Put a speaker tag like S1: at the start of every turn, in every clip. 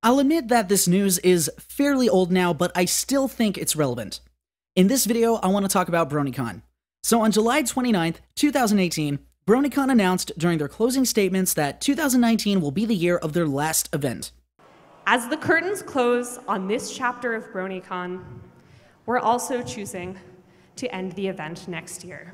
S1: I'll admit that this news is fairly old now, but I still think it's relevant. In this video, I want to talk about BronyCon. So on July 29th, 2018, BronyCon announced during their closing statements that 2019 will be the year of their last event.
S2: As the curtains close on this chapter of BronyCon, we're also choosing to end the event next year.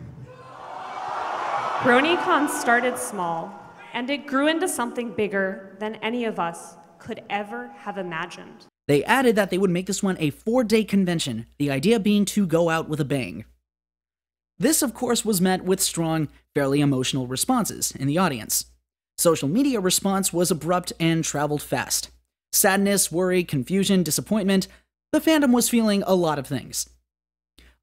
S2: BronyCon started small, and it grew into something bigger than any of us could ever have imagined.
S1: They added that they would make this one a 4-day convention, the idea being to go out with a bang. This, of course, was met with strong, fairly emotional responses in the audience. Social media response was abrupt and traveled fast. Sadness, worry, confusion, disappointment. The fandom was feeling a lot of things.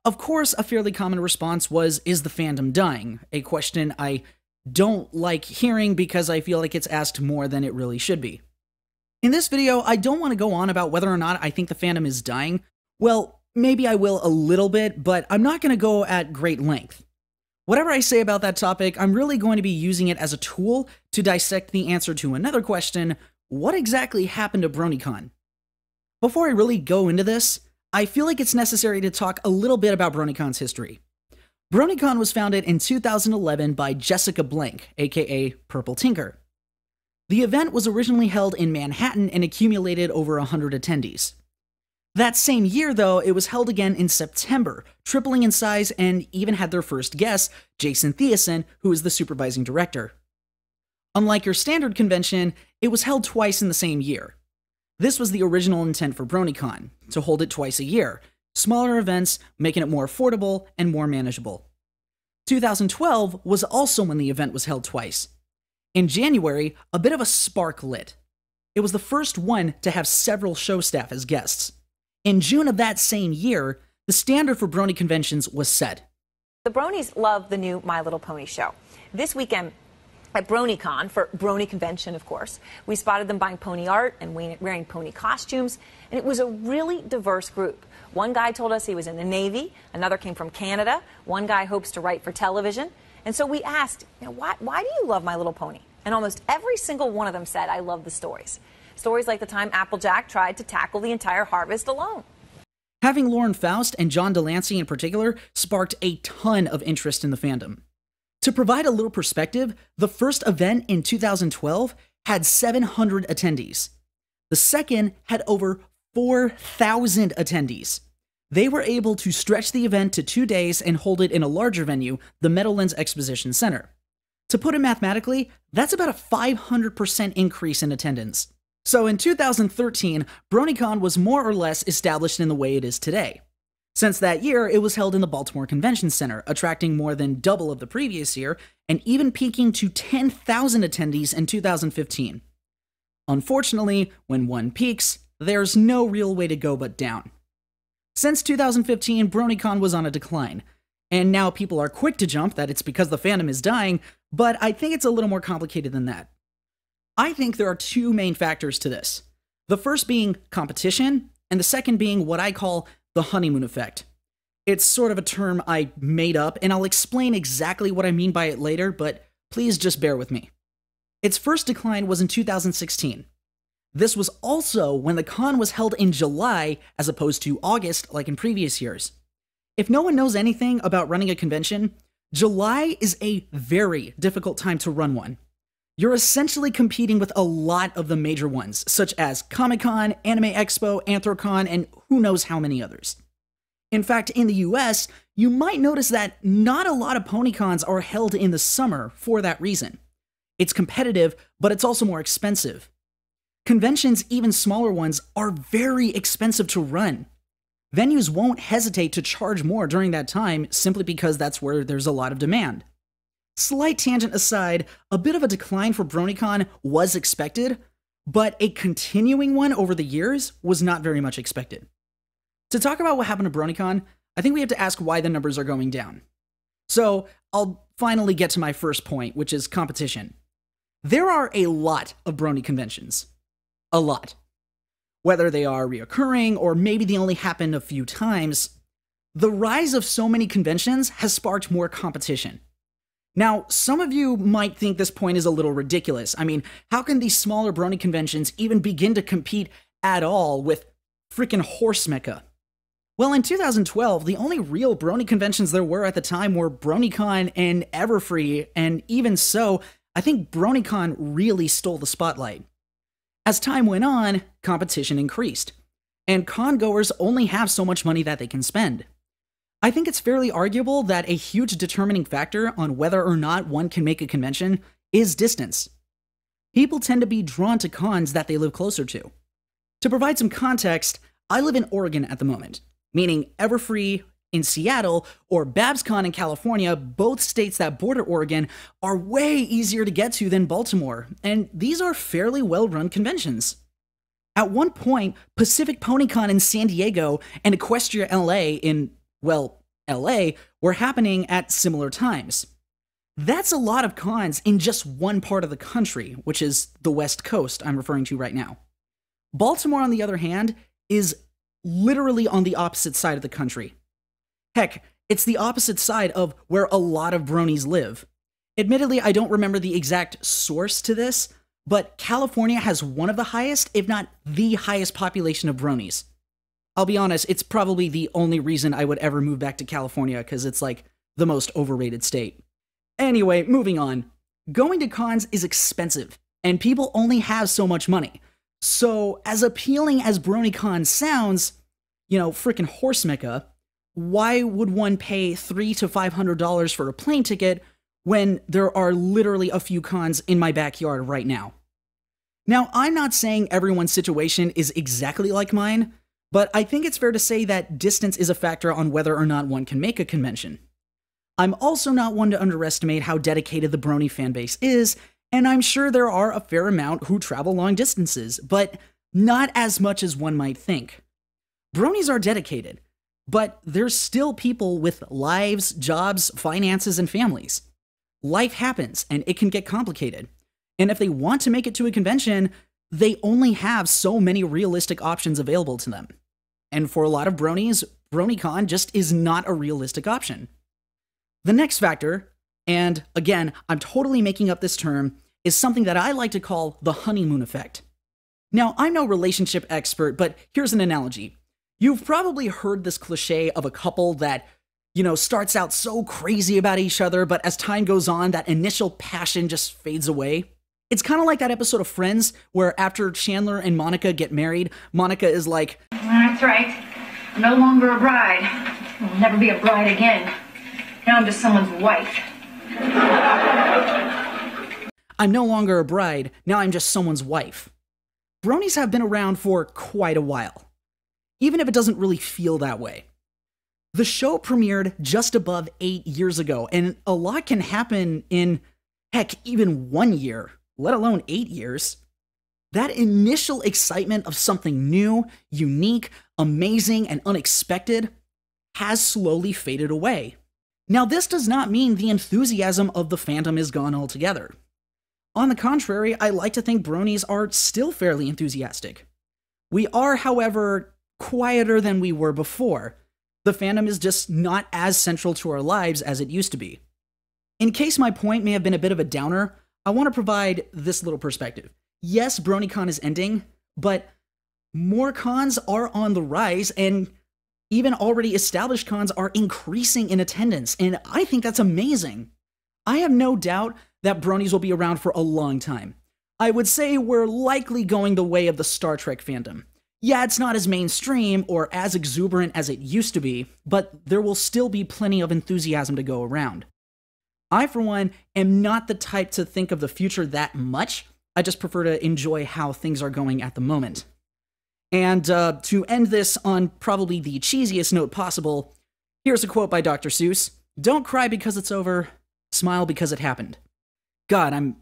S1: Of course, a fairly common response was, is the fandom dying? A question I don't like hearing because I feel like it's asked more than it really should be. In this video, I don't want to go on about whether or not I think the fandom is dying. Well, maybe I will a little bit, but I'm not going to go at great length. Whatever I say about that topic, I'm really going to be using it as a tool to dissect the answer to another question: what exactly happened to BronyCon? Before I really go into this, I feel like it's necessary to talk a little bit about BronyCon's history. BronyCon was founded in 2011 by Jessica Blank, aka Purple Tinker. The event was originally held in Manhattan and accumulated over 100 attendees. That same year, though, it was held again in September, tripling in size, and even had their first guest, Jason Thiessen, who is the supervising director. Unlike your standard convention, it was held twice in the same year. This was the original intent for BronyCon, to hold it twice a year, smaller events, making it more affordable and more manageable. 2012 was also when the event was held twice. In January, a bit of a spark lit. It was the first one to have several show staff as guests. In June of that same year, the standard for Brony conventions was set.
S3: The Bronies love the new My Little Pony show. This weekend at BronyCon, for Brony Convention, of course, we spotted them buying pony art and wearing pony costumes, and it was a really diverse group. One guy told us he was in the Navy, another came from Canada, one guy hopes to write for television. And so we asked, why do you love My Little Pony? And almost every single one of them said, I love the stories. Stories like the time Applejack tried to tackle the entire harvest alone.
S1: Having Lauren Faust and John Delancey in particular sparked a ton of interest in the fandom. To provide a little perspective, the first event in 2012 had 700 attendees. The second had over 4,000 attendees. They were able to stretch the event to 2 days and hold it in a larger venue, the Meadowlands Exposition Center. To put it mathematically, that's about a 500% increase in attendance. So in 2013, BronyCon was more or less established in the way it is today. Since that year, it was held in the Baltimore Convention Center, attracting more than double of the previous year, and even peaking to 10,000 attendees in 2015. Unfortunately, when one peaks, there's no real way to go but down. Since 2015, BronyCon was on a decline, and now people are quick to jump that it's because the fandom is dying, but I think it's a little more complicated than that. I think there are two main factors to this. The first being competition, and the second being what I call the honeymoon effect. It's sort of a term I made up, and I'll explain exactly what I mean by it later, but please just bear with me. Its first decline was in 2016. This was also when the con was held in July as opposed to August like in previous years. If no one knows anything about running a convention, July is a very difficult time to run one. You're essentially competing with a lot of the major ones, such as Comic-Con, Anime Expo, Anthrocon, and who knows how many others. In fact, in the US, you might notice that not a lot of PonyCons are held in the summer for that reason. It's competitive, but it's also more expensive. Conventions, even smaller ones, are very expensive to run. Venues won't hesitate to charge more during that time simply because that's where there's a lot of demand. Slight tangent aside, a bit of a decline for BronyCon was expected, but a continuing one over the years was not very much expected. To talk about what happened to BronyCon, I think we have to ask why the numbers are going down. So, I'll finally get to my first point, which is competition. There are a lot of Brony conventions. A lot. Whether they are reoccurring or maybe they only happen a few times, the rise of so many conventions has sparked more competition. Now, some of you might think this point is a little ridiculous. I mean, how can these smaller brony conventions even begin to compete at all with freaking Horse Mecca? Well, in 2012, the only real brony conventions there were at the time were BronyCon and Everfree, and even so, I think BronyCon really stole the spotlight. As time went on, competition increased, and con-goers only have so much money that they can spend. I think it's fairly arguable that a huge determining factor on whether or not one can make a convention is distance. People tend to be drawn to cons that they live closer to. To provide some context, I live in Oregon at the moment, meaning Everfree in Seattle or BabsCon in California, both states that border Oregon, are way easier to get to than Baltimore, and these are fairly well-run conventions. At one point, Pacific PonyCon in San Diego and Equestria LA in, well, LA were happening at similar times. That's a lot of cons in just one part of the country, which is the West Coast I'm referring to right now. Baltimore, on the other hand, is literally on the opposite side of the country. Heck, it's the opposite side of where a lot of bronies live. Admittedly, I don't remember the exact source to this, but California has one of the highest, if not the highest population of bronies. I'll be honest, it's probably the only reason I would ever move back to California, because it's like the most overrated state. Anyway, moving on. Going to cons is expensive, and people only have so much money. So, as appealing as BronyCon sounds, you know, frickin' Horse Mecca, why would one pay $300 to $500 for a plane ticket when there are literally a few cons in my backyard right now? Now, I'm not saying everyone's situation is exactly like mine, but I think it's fair to say that distance is a factor on whether or not one can make a convention. I'm also not one to underestimate how dedicated the brony fanbase is, and I'm sure there are a fair amount who travel long distances, but not as much as one might think. Bronies are dedicated, but there's still people with lives, jobs, finances, and families. Life happens, and it can get complicated. And if they want to make it to a convention, they only have so many realistic options available to them. And for a lot of bronies, BronyCon just is not a realistic option. The next factor, and again, I'm totally making up this term, is something that I like to call the honeymoon effect. Now, I'm no relationship expert, but here's an analogy. You've probably heard this cliche of a couple that, you know, starts out so crazy about each other, but as time goes on, that initial passion just fades away. It's kind of like that episode of Friends where after Chandler and Monica get married, Monica is like,
S4: "That's right. I'm no longer a bride. I'll never be a bride again. Now I'm just someone's wife."
S1: I'm no longer a bride, now I'm just someone's wife. Bronies have been around for quite a while, even if it doesn't really feel that way. The show premiered just above 8 years ago, and a lot can happen in, heck, even 1 year, let alone 8 years. That initial excitement of something new, unique, amazing, and unexpected has slowly faded away. Now, this does not mean the enthusiasm of the fandom is gone altogether. On the contrary, I like to think bronies are still fairly enthusiastic. We are, however, quieter than we were before. The fandom is just not as central to our lives as it used to be. In case my point may have been a bit of a downer, I want to provide this little perspective. Yes, BronyCon is ending, but more cons are on the rise, and even already established cons are increasing in attendance, and I think that's amazing. I have no doubt that bronies will be around for a long time. I would say we're likely going the way of the Star Trek fandom. Yeah, it's not as mainstream or as exuberant as it used to be, but there will still be plenty of enthusiasm to go around. I, for one, am not the type to think of the future that much. I just prefer to enjoy how things are going at the moment. And to end this on probably the cheesiest note possible, here's a quote by Dr. Seuss. "Don't cry because it's over, smile because it happened." God, I'm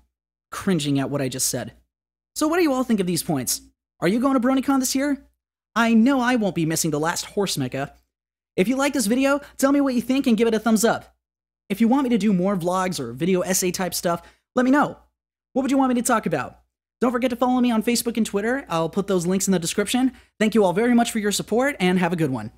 S1: cringing at what I just said. So what do you all think of these points? Are you going to BronyCon this year? I know I won't be missing the last Horse Mecca. If you like this video, tell me what you think and give it a thumbs up. If you want me to do more vlogs or video essay type stuff, let me know. What would you want me to talk about? Don't forget to follow me on Facebook and Twitter. I'll put those links in the description. Thank you all very much for your support, and have a good one.